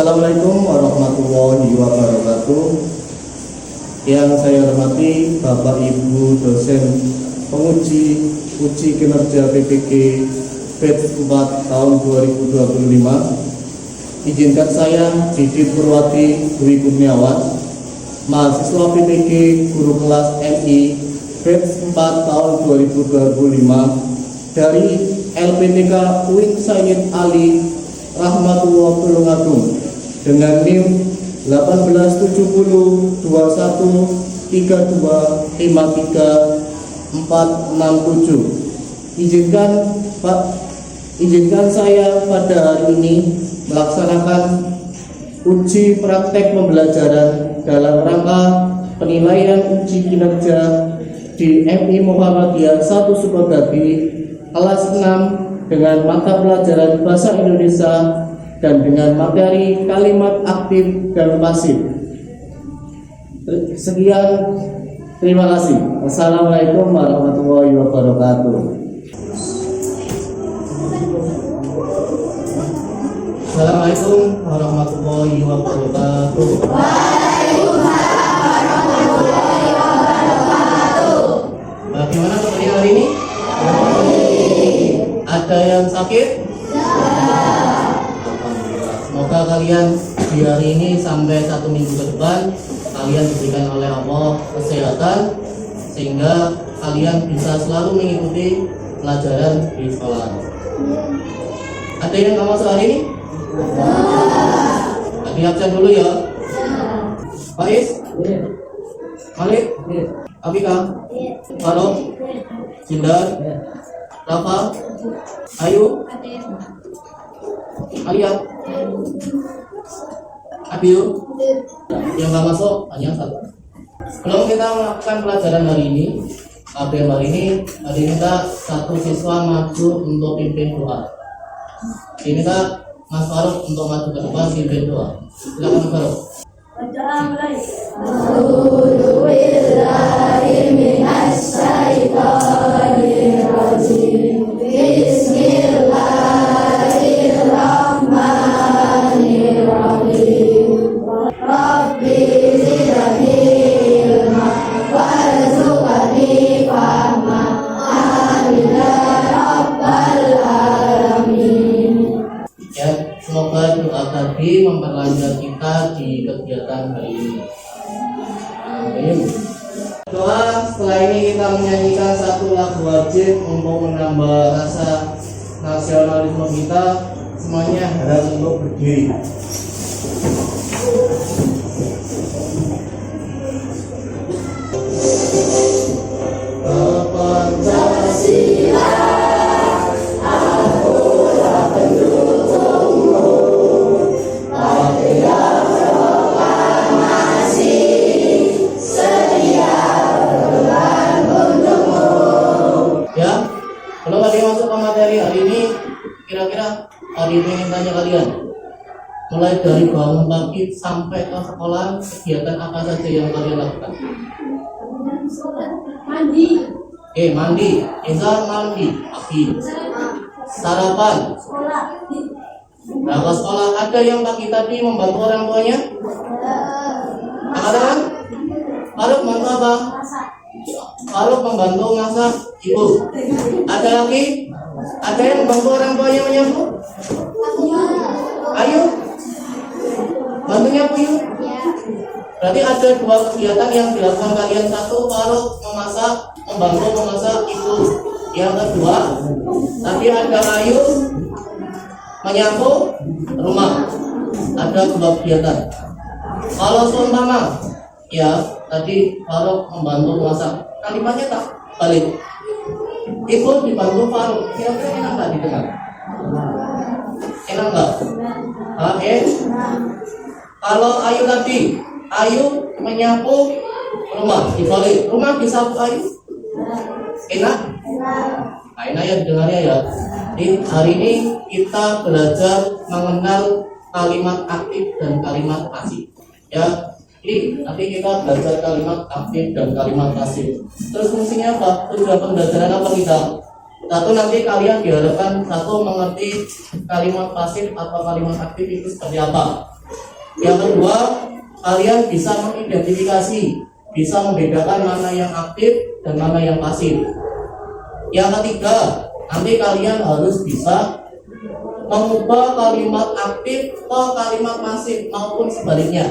Assalamualaikum warahmatullahi wabarakatuh. Yang saya hormati Bapak Ibu dosen penguji uji kinerja PPG batch 4 tahun 2025. Izinkan saya Didit Purwati Dwi Kurniawan, mahasiswa PPG guru kelas MI batch 4 tahun 2025 dari LPTK UIN Sayyid Ali Rahmatullah Tulungagung dengan NIM 187021325347. Izinkan saya pada hari ini melaksanakan uji praktek pembelajaran dalam rangka penilaian uji kinerja di MI Muhammadiyah 1 Sukabumi kelas 6 dengan mata pelajaran Bahasa Indonesia dan dengan materi kalimat aktif dan pasif. Sekian, terima kasih. Wassalamualaikum warahmatullahi wabarakatuh. Assalamualaikum warahmatullahi wabarakatuh. Bagaimana keadaan hari ini? Ada yang sakit? Semoga kalian di hari ini sampai 1 minggu ke depan kalian diberikan oleh Allah kesehatan sehingga kalian bisa selalu mengikuti pelajaran di sekolah. Ada yang nggak masuk hari ini? Tadi absen dulu ya. Faiz? Malik? Abika? Farok? Sindar? Rafa? Ayu? Alia? Abiu? Yang nggak masuk hanya 1. Sebelum kita melakukan pelajaran hari ini, hari ini kita 1 siswa maju untuk pimpin doa. Ini Kak Mas Faruk untuk maju ke depan pimpin doa. Silakan Mas Faruk. Bacaan mulai. A'udzu billahi minasy syaithanir rajim. Bismillahirrahmanirrahim. Rabbi zidni ilma warzuqni fahma. Amin ya rabbal alamin. Ya, semoga doa tadi memperlancar kita di kegiatan hari ini. Amin. Doa setelah ini kita menyanyikan 1 lagu wajib untuk menambah rasa nasionalisme kita. Semuanya harus untuk berdiri. Kalau ada yang masuk ke materi hari ini, kira-kira hari ini ingin tanya kalian, mulai dari bangun pagi sampai ke sekolah, kegiatan apa saja yang kalian lakukan? Mandi. Mandi, Isa mandi, Abi. Sarapan. Sekolah. Berangkat sekolah, ada yang pagi tadi membantu orang tuanya? Katakan, Faruk membantu apa? Faruk membantu masak, ibu. Ada lagi? Ada yang membantu orang tuanya menyapu? Ayo, bantunya Bu Yu. Berarti ada 2 kegiatan yang dilakukan kalian. 1, Faruk memasak, membantu memasak ibu. Yang kedua, tadi ada Ayu menyapu rumah. Ada 2 kegiatan. Kalau seumpama, ya tadi Faruk membantu memasak, kalimatnya tak balik. Ibu dibantu Faruk, kira-kira enak nggak didengar? Enak nggak? Kalau Ayu tadi, Ayu menyapu rumah, dibalik, rumah disapu Ayu. Enak? Nah, enak ya didengarnya ya. Di hari ini kita belajar mengenal kalimat aktif dan kalimat pasif. Ya, Jadi nanti kita belajar kalimat aktif dan kalimat pasif. Terus fungsinya apa? Tujuan pembelajaran apa kita? Satu, nanti kalian diharapkan satu mengerti kalimat pasif atau kalimat aktif itu seperti apa. Yang kedua, kalian bisa mengidentifikasi, bisa membedakan mana yang aktif dan mana yang pasif. Yang ketiga, nanti kalian harus bisa mengubah kalimat aktif ke kalimat pasif maupun sebaliknya.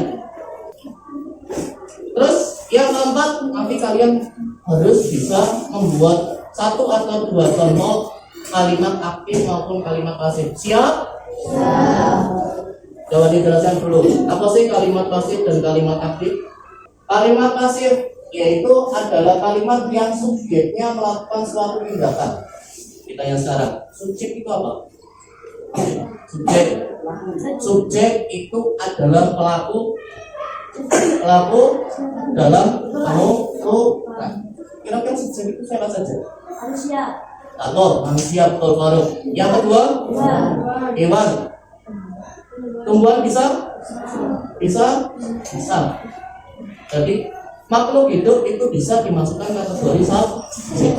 Terus yang keempat, nanti kalian harus bisa membuat satu atau dua contoh kalimat aktif maupun kalimat pasif. Siap? Coba dijelaskan dulu, apa sih kalimat pasif dan kalimat aktif? Kalimat pasif yaitu adalah kalimat yang subjeknya melakukan suatu tindakan. Kita yang sekarang, subjek itu apa? Subjek itu adalah pelaku dalam penuturan. Kira-kira subjek itu siapa saja? Manusia. Manusia, betul Faruk. Yang kedua, hewan. Tumbuhan bisa. Jadi makhluk hidup itu bisa dimasukkan kategori subjek.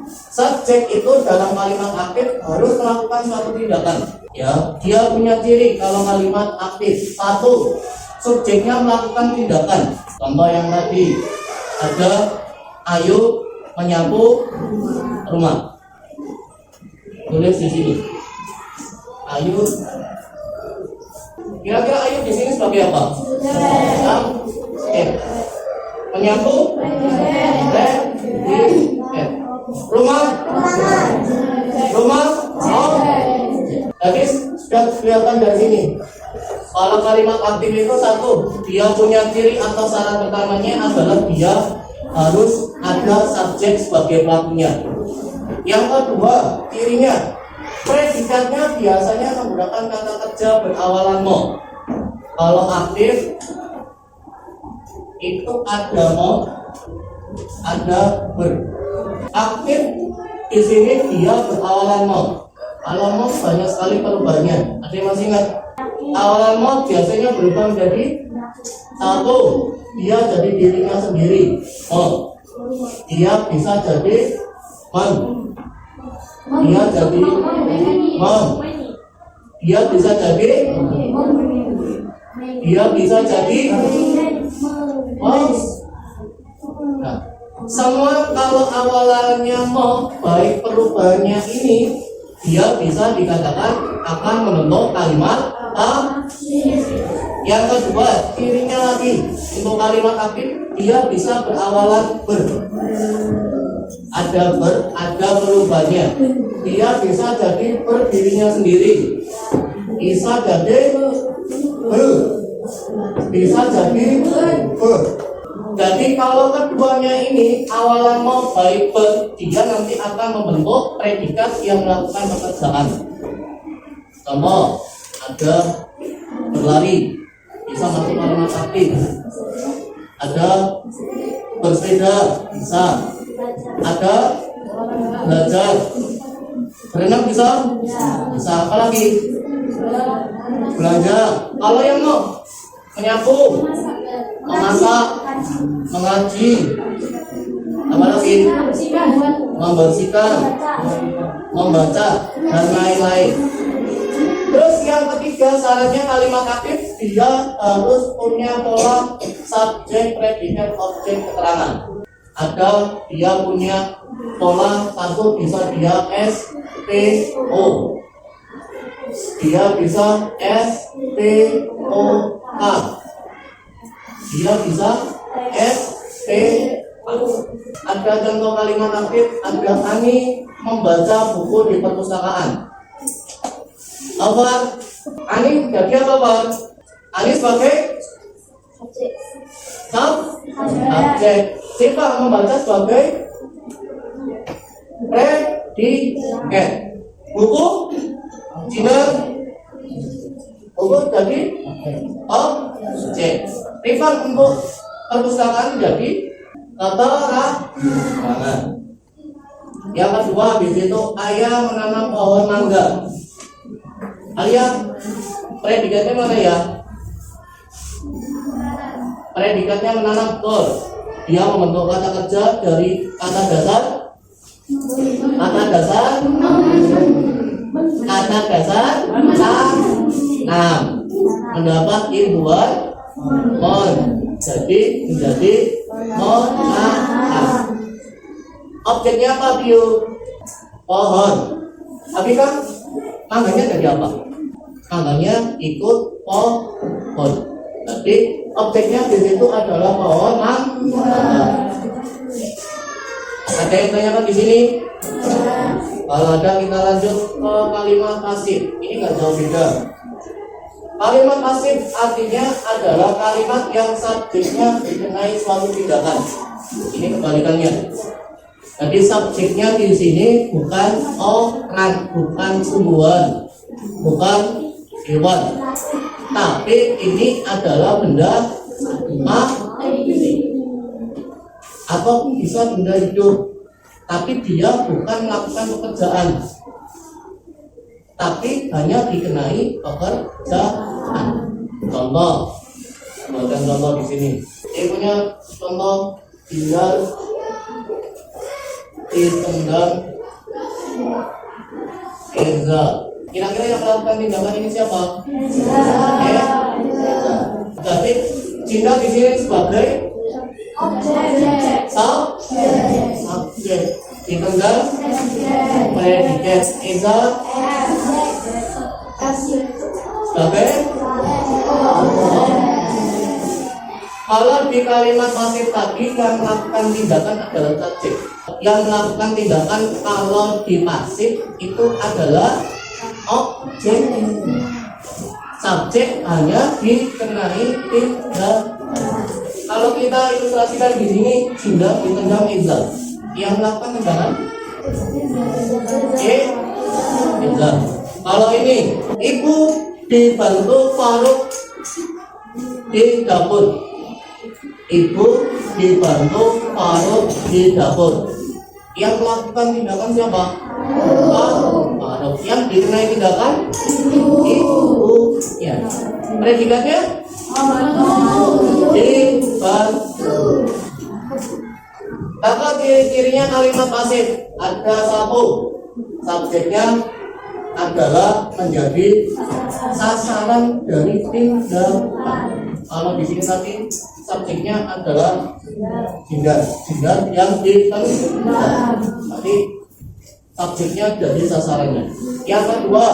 Subjek itu dalam kalimat aktif harus melakukan suatu tindakan. Ya, dia punya ciri kalau kalimat aktif. Satu, subjeknya melakukan tindakan. Contoh yang tadi ada Ayu menyapu rumah. Tulis di sini. Ayu. Kira-kira Ayu di sini sebagai apa? Menyapu. Rumah. Jadi sudah kelihatan dari sini. Kalau kalimat aktif itu satu, dia punya ciri atau syarat pertamanya adalah dia harus ada subjek sebagai pelakunya. Yang kedua, cirinya predikatnya biasanya menggunakan kata kerja berawalan mo. Kalau aktif itu ada mo, ada ber. Aktif di sini dia berawalan mo. Kalau mo banyak sekali perubahannya. Ada yang masih ingat? Awalan mo biasanya berubah menjadi satu, dia jadi dirinya sendiri. Dia bisa jadi man. Dia jadi man. Dia bisa jadi. Dia bisa jadi. Nah, semua kalau awalannya mo, baik perubahannya ini, dia bisa dikatakan akan membentuk kalimat aktif. Yang kedua, cirinya lagi untuk kalimat aktif, dia bisa berawalan ber. Ada ber, ada perubahannya. Dia bisa jadi per dirinya sendiri. Bisa jadi ber. Bisa jadi ber. Jadi kalau keduanya ini awalan mau baik ber, dia nanti akan membentuk predikat yang melakukan pekerjaan. Contoh, ada berlari, bisa masuk kalimat aktif. Ada bersepeda, bisa. Ada belajar, berenang bisa. Apa lagi? Belanja. Kalau yang mau menyapu, memasak, mengaji, apa lagi? Membersihkan, membaca, dan lain-lain. Terus yang ketiga, syaratnya kalimat aktif dia harus punya pola subjek, predikat, objek, keterangan. Ada dia punya pola satu, bisa dia SPO, dia bisa SPOK, dia bisa SPO. Ada contoh kalimat aktif, ada Ani membaca buku di perpustakaan. Apa? Ani jadi apa Pak? Ani sebagai subjek. Siapa membaca sebagai predikat. Buku Cina buku jadi objek. Rifan untuk perpustakaan jadi keterangan. Yang kedua, di situ ayah menanam pohon mangga. Ayah, predikatnya mana ya? Predikatnya menanam, betul. Dia membentuk kata kerja dari kata dasar tanam. mendapat imbuhan mon, jadi menjadi monaah. Objeknya apa Bio? Pohon. Tapi kan mangganya jadi apa? Mangganya ikut pohon. Jadi objeknya di situ adalah pohon mangga. Ada yang tanyakan di sini? Kalau ada kita lanjut ke kalimat pasif. Ini nggak jauh beda. Kalimat pasif artinya adalah kalimat yang subjeknya dikenai suatu tindakan. Ini kebalikannya. Jadi subjeknya di sini bukan orang, bukan tumbuhan, bukan hewan, tapi ini adalah benda mati atau bisa benda hidup, tapi dia bukan melakukan pekerjaan, tapi hanya dikenai pekerjaan. Contoh, buatkan contoh di sini. Ini punya contoh tinggal ditendang Eza. Kira-kira yang melakukan tindakan ini siapa? Eza. Jadi cinta di sini sebagai subjek. Ditendang predikat. Eza sebagai kalau di kalimat pasif tadi yang melakukan tindakan adalah subjek. Yang melakukan tindakan kalau di pasif itu adalah objek. Subjek hanya dikenai tindakan. Kalau kita ilustrasikan di sini, Jinda ditendang Eza. Yang melakukan tindakan Eza. Kalau ini ibu dibantu Faruk di dapur. Ibu dibantu Faruk di dapur. Yang melakukan tindakan siapa? Faruk. Yang dikenai tindakan ibu. Ya. Predikatnya dibantu. Maka ciri-cirinya kalimat pasif ada satu, subjeknya adalah menjadi sasaran dari tindakan. Kalau di sini tadi subjeknya adalah Jinda yang ditendang. Tadi subjeknya jadi sasarannya. Yang kedua,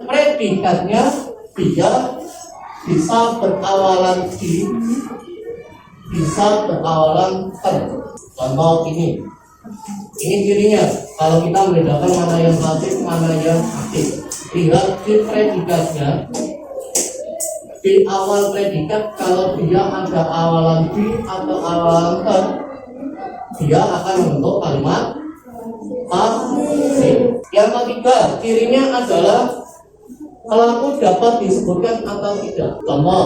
predikatnya dia bisa berawalan di, bisa berawalan ter. Contoh ini cirinya. Kalau kita membedakan mana yang pasif, mana yang aktif. Lihat di predikatnya. Di awal predikat, kalau dia ada awalan di atau awalan ter, dia akan membentuk kalimat pasif. Yang ketiga, cirinya adalah pelaku dapat disebutkan atau tidak. Contoh,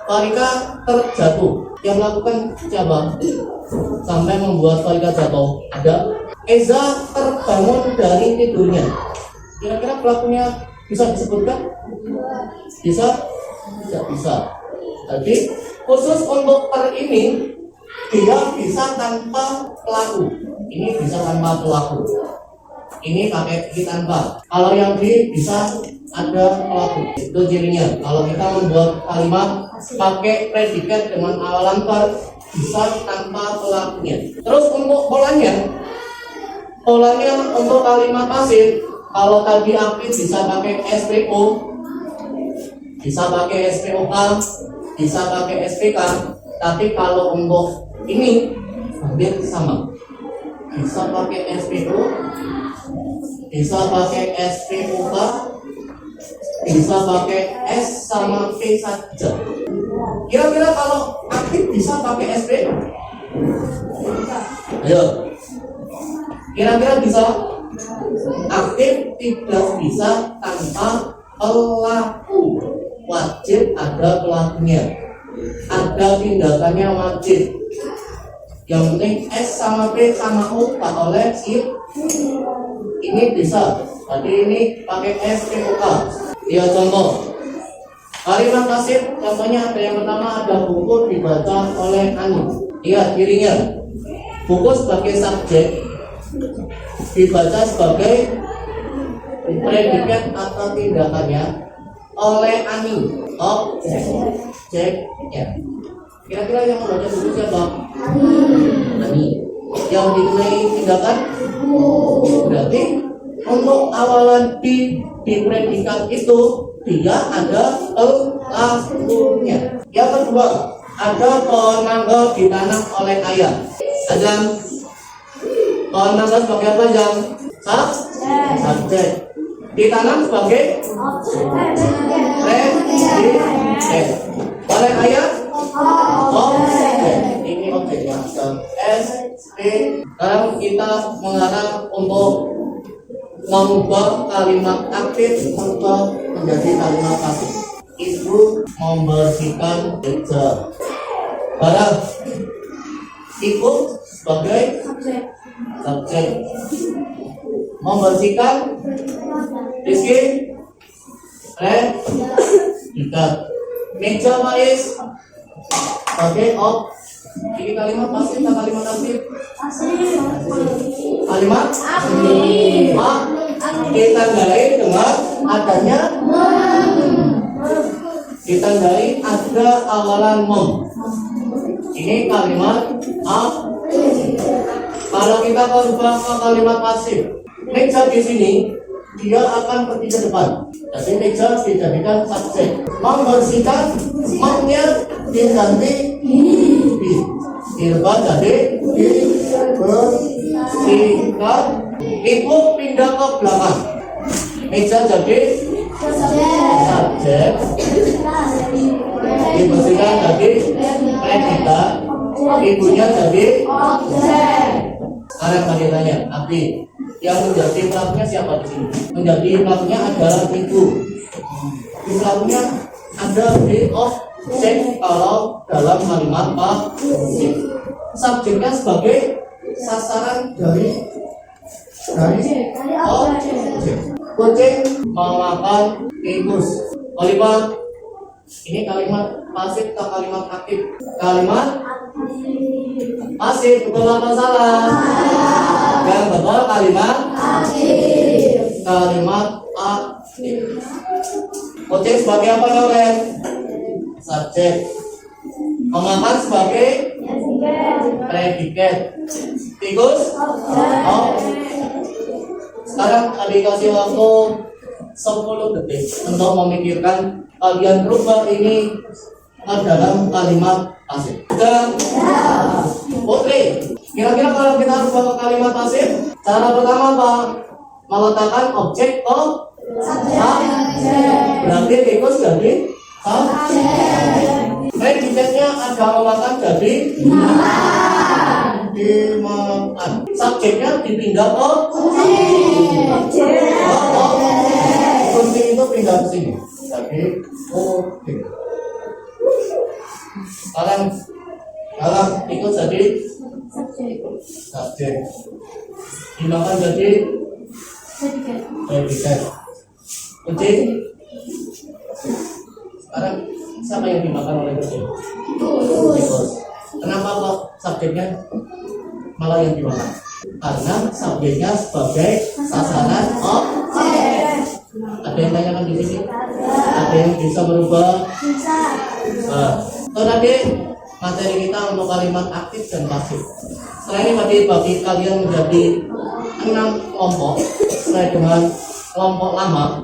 Farika terjatuh. Yang melakukan siapa? Sampai membuat Farika jatuh. Ada. Eza terbangun dari tidurnya. Kira-kira pelakunya bisa disebutkan? Bisa? Tidak bisa. Jadi khusus untuk per ini dia bisa tanpa pelaku. Ini bisa tanpa pelaku. Ini pakai di tanpa. Kalau yang di bisa ada pelaku. Itu cirinya. Kalau kita membuat kalimat pakai predikat dengan awalan per, bisa tanpa pelakunya. Terus untuk polanya untuk kalimat pasif, kalau tadi aktif bisa pakai SPO, bisa pakai SPOK, bisa pakai SPK. Tapi kalau untuk ini hampir sama. Bisa pakai SPO, bisa pakai SPOK, bisa pakai S sama P saja. Kira-kira kalau aktif bisa pakai SP? Ayo. Kira-kira bisa? Aktif tidak bisa tanpa pelaku. Wajib ada pelakunya. Ada tindakannya wajib. Yang penting S sama P sama U tak oleh I. Ini bisa. Tadi ini pakai SPOK. Ya contoh. Kalimat pasif contohnya ada yang pertama, ada buku dibaca oleh Ani. Lihat cirinya. Buku sebagai subjek dibaca sebagai predikat atau tindakannya. oleh Ani. Objeknya. Kira-kira yang membaca buku siapa? Ani. Yang dinilai tindakan? Berarti untuk awalan di predikat itu dia ada pelakunya. Yang kedua, ada pohon mangga ditanam oleh ayah. Ajam, pohon mangga sebagai apa jam? Subjek. Ditanam sebagai predikat. Oleh ayah? Objek. Ini objeknya. S, P. Sekarang kita mengarah untuk mengubah kalimat aktif menjadi kalimat pasif. Ibu membersihkan meja. Barang ikut sebagai subjek. Membersihkan Rizky predikat. Meja Faiz sebagai ini kalimat pasif atau kalimat aktif? Kalimat aktif. Ditandai dengan adanya ditandai ada awalan mem. Ini kalimat aktif. Kalau kita ubah ke kalimat pasif, meja di sini dia akan pergi ke depan. Jadi meja dijadikan subjek. Membersihkan, memnya diganti di depan jadi dibersihkan. Ibu pindah ke belakang. Meja jadi subjek. Dibersihkan jadi predikat. Ibunya jadi objek. Sekarang kalian tanya, Abdi, yang menjadi pelakunya siapa di sini? Menjadi pelakunya adalah ibu. Pelakunya ada di objek kalau dalam kalimat pasif. Subjeknya sebagai sasaran dari objek. Kucing memakan tikus. Kalimat ini kalimat pasif atau kalimat aktif? Kalimat pasif, betul atau salah? Yang betul kalimat aktif. Kalimat aktif. Kucing sebagai apa Loren? Subjek. Memakan sebagai predikat. Tikus? Sekarang adik kasih waktu 10 detik untuk memikirkan kalian rubah ini ke dalam kalimat pasif. Dan Putri, kira-kira kalau kita rubah ke kalimat pasif, cara pertama apa? Meletakkan objek ke subjek. Berarti tikus jadi subjek. Predikatnya ada memakan jadi dimakan. Subjeknya dipindah ke objek. Kunci itu pindah ke sini. Jadi oke. Sekarang ikut jadi subjek. Dimakan jadi predikat. Kunci. Sekarang siapa yang dimakan oleh kucing? Tikus. Kenapa kok subjeknya malah yang dimakan? Karena subjeknya sebagai sasaran objek. Ada yang tanyakan di sini? Ada yang bisa berubah? So tadi materi kita untuk kalimat aktif dan pasif. Setelah ini bagi kalian menjadi 6 kelompok sesuai dengan kelompok lama.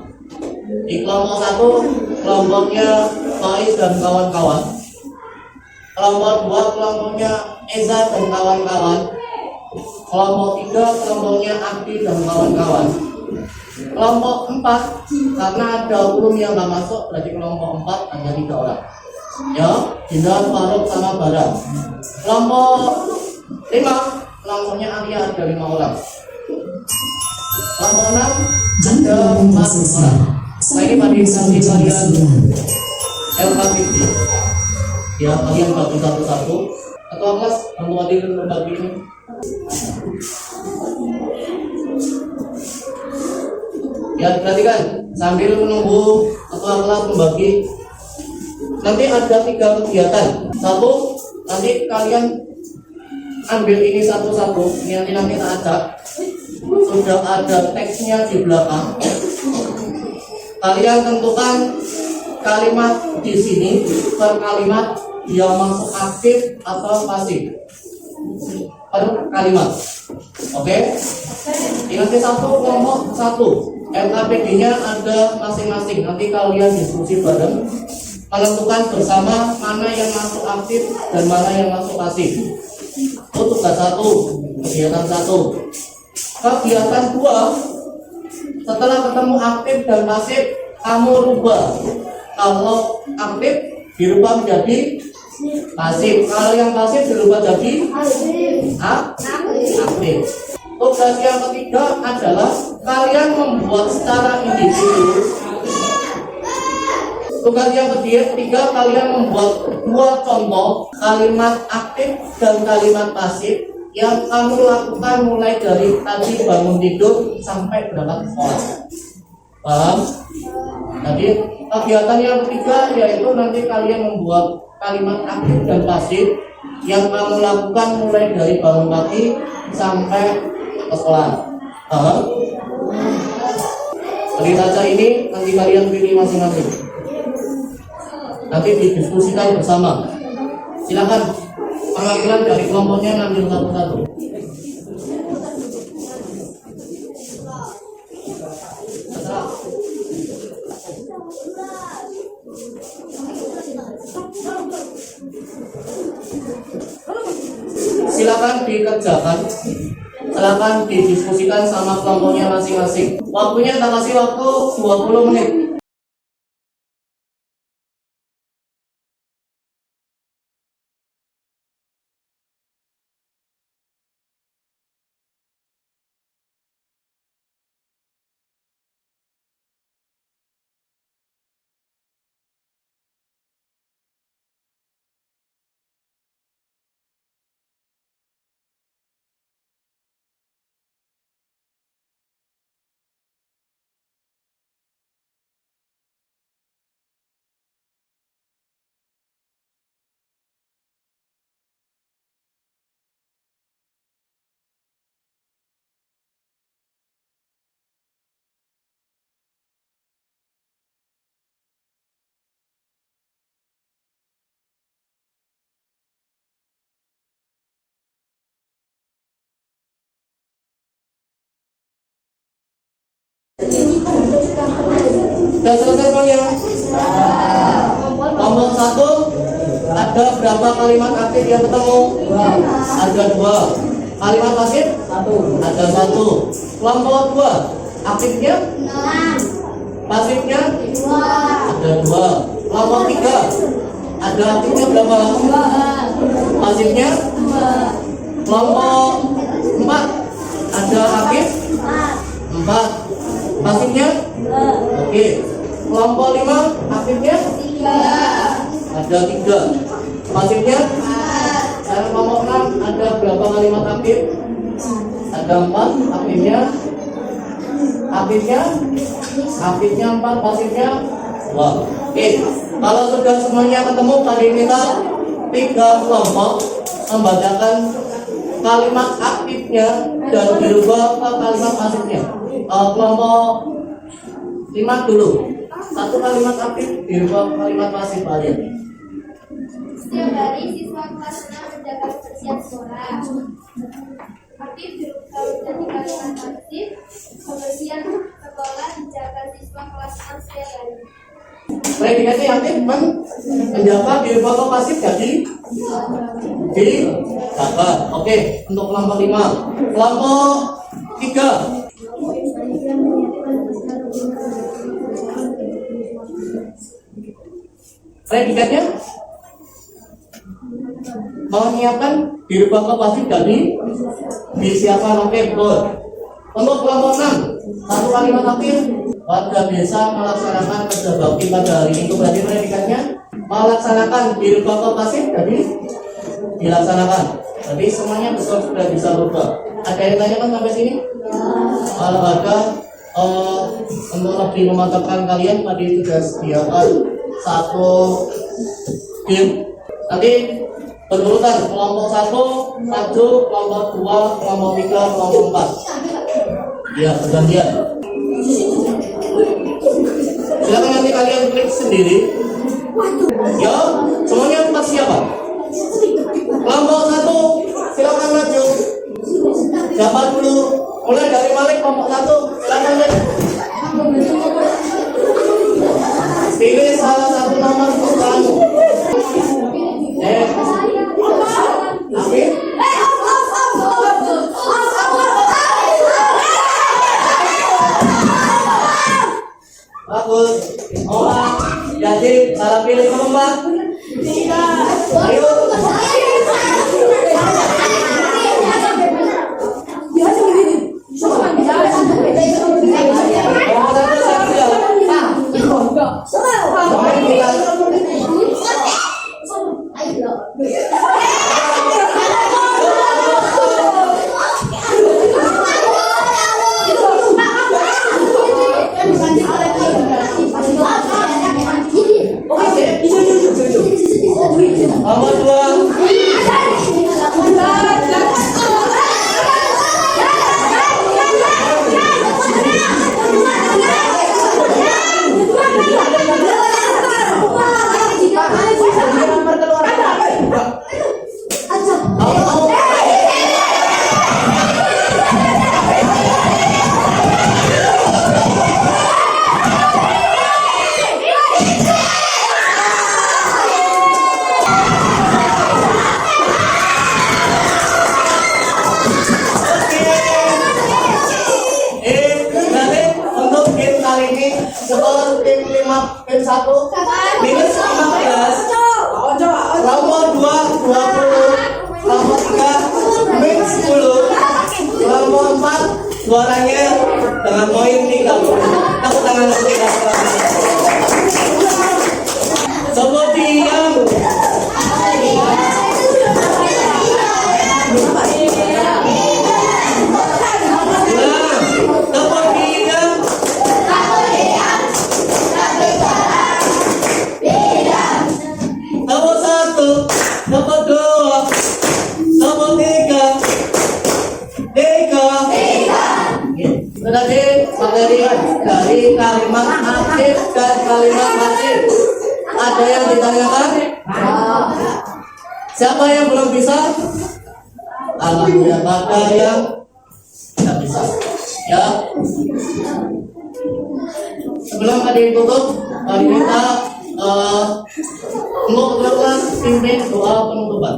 Di kelompok 1 kelompoknya Faiz dan kawan-kawan. Kelompok 2 kelompoknya Eza dan kawan-kawan. Kelompok 3 kelompoknya Abdi dan kawan-kawan. Kelompok 4 karena ada ulum yang nggak masuk, berarti kelompok 4 hanya 3 orang. Ya, Dinda, Faruk sama Bara. Kelompok 5 kelompoknya Alia ada 5 orang. Kelompok 6 ada 4 orang. Nah ini pada instansi kalian LKPD. Ya, kalian bagi satu-satu. Atau kelas untuk hadir berbagi ini. Ya, perhatikan sambil menunggu ketua kelas membagi. Nanti ada 3 kegiatan. 1, nanti kalian ambil ini satu-satu. Ini nanti tak ada. Sudah ada teksnya di belakang. Kalian tentukan kalimat di sini per kalimat yang masuk aktif atau pasif per kalimat. Oke? Nanti satu kelompok satu. LKPD-nya ada masing-masing. Nanti kalian diskusi bareng, menentukan bersama mana yang masuk aktif dan mana yang masuk pasif. Itu tugas satu, kegiatan satu. Kegiatan dua, setelah ketemu aktif dan pasif, kamu rubah. Kalau aktif dirubah menjadi pasif. Kalau yang pasif dirubah jadi aktif. Tugas yang ketiga adalah kalian membuat secara individu. Tugas yang ketiga kalian membuat dua contoh kalimat aktif dan kalimat pasif yang kamu lakukan mulai dari tadi bangun tidur sampai berangkat sekolah. Paham? Jadi kegiatan yang ketiga yaitu nanti kalian membuat kalimat aktif dan pasif yang kamu lakukan mulai dari bangun pagi sampai ke sekolah. Paham? Saja ini nanti kalian pilih masing-masing. Nanti didiskusikan bersama. Silakan perwakilan dari kelompoknya ngambil satu-satu. Silakan dikerjakan, silakan didiskusikan sama kelompoknya masing-masing. Waktunya tak kasih waktu 20 menit. Sudah selesai semuanya? Kelompok satu ada berapa kalimat aktif yang ketemu? Ada 2. Kalimat pasif? 1. Ada 1. Kelompok 2 aktifnya? 6. Pasifnya? 2. Ada 2. Kelompok 3 ada aktifnya berapa? 2. Pasifnya? 2. Kelompok 4 ada aktif? 4. Pasifnya? Oke. Kelompok 5 aktifnya? 3. Ada 3. Pasifnya? 4. Dan kelompok 6 ada berapa kalimat aktif? Ada 4. Aktifnya 4, pasifnya 2. Oke. Kalau sudah semuanya ketemu, tadi kita 3 kelompok membacakan kalimat aktifnya dan dirubah ke kalimat pasifnya. Kelompok 5 dulu. 1 kalimat aktif dirubah kalimat pasif kalian. Setiap hari siswa kelas 6 menjaga kebersihan sekolah. Aktif dirubah menjadi kalimat pasif. Kebersihan sekolah dijaga siswa kelas 6 setiap hari. Predikatnya aktif menjaga dirubah ke pasif jadi dijaga. Oke, untuk kelompok 5. Kelompok 3. Predikatnya menyiapkan dirubah ke pasif jadi disiapkan. Oke, betul. Untuk kelompok 6, 1 kalimat aktif. Warga desa melaksanakan kerja bakti pada hari Minggu. Berarti predikatnya melaksanakan dirubah ke pasif jadi dilaksanakan. Berarti semuanya besar sudah bisa berubah. Ada yang tanyakan sampai sini? Kalau ada untuk lebih memantapkan kalian, tadi sudah sediakan 1 tim. Nanti berurutan kelompok 1 maju, kelompok 2, kelompok 3, kelompok 4. Ya, bergantian. Silakan nanti kalian kalian klik sendiri. Ya, semuanya tempat siapa? Kelompok 1, silakan maju. Siapa dulu? Mulai dari Malik, kelompok 1, silakan maju. Pilih salah satu nomor untuk kamu. Amin. Bagus. Jadi salah pilih keempat. Ayo. Nomor 2. Skor tim 5 tim 1 minus 15. Kelompok 2 20. Kelompok 3 minus 10. Kelompok 4 suaranya dengan poin 30. Tepuk tangan untuk kita semua. Seperti yang tadi materi dari kalimat aktif dan kalimat pasif. Ada yang ditanyakan? Siapa yang belum bisa? Alhamdulillah, maka yang tidak bisa. Ya. Sebelum tadi tutup, mari kita untuk kelas pimpin doa penutupan.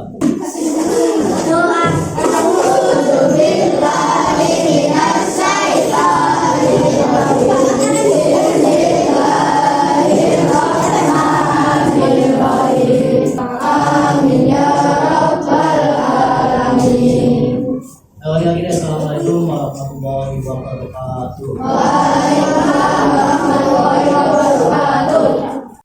Assalamualaikum warahmatullahi wabarakatuh.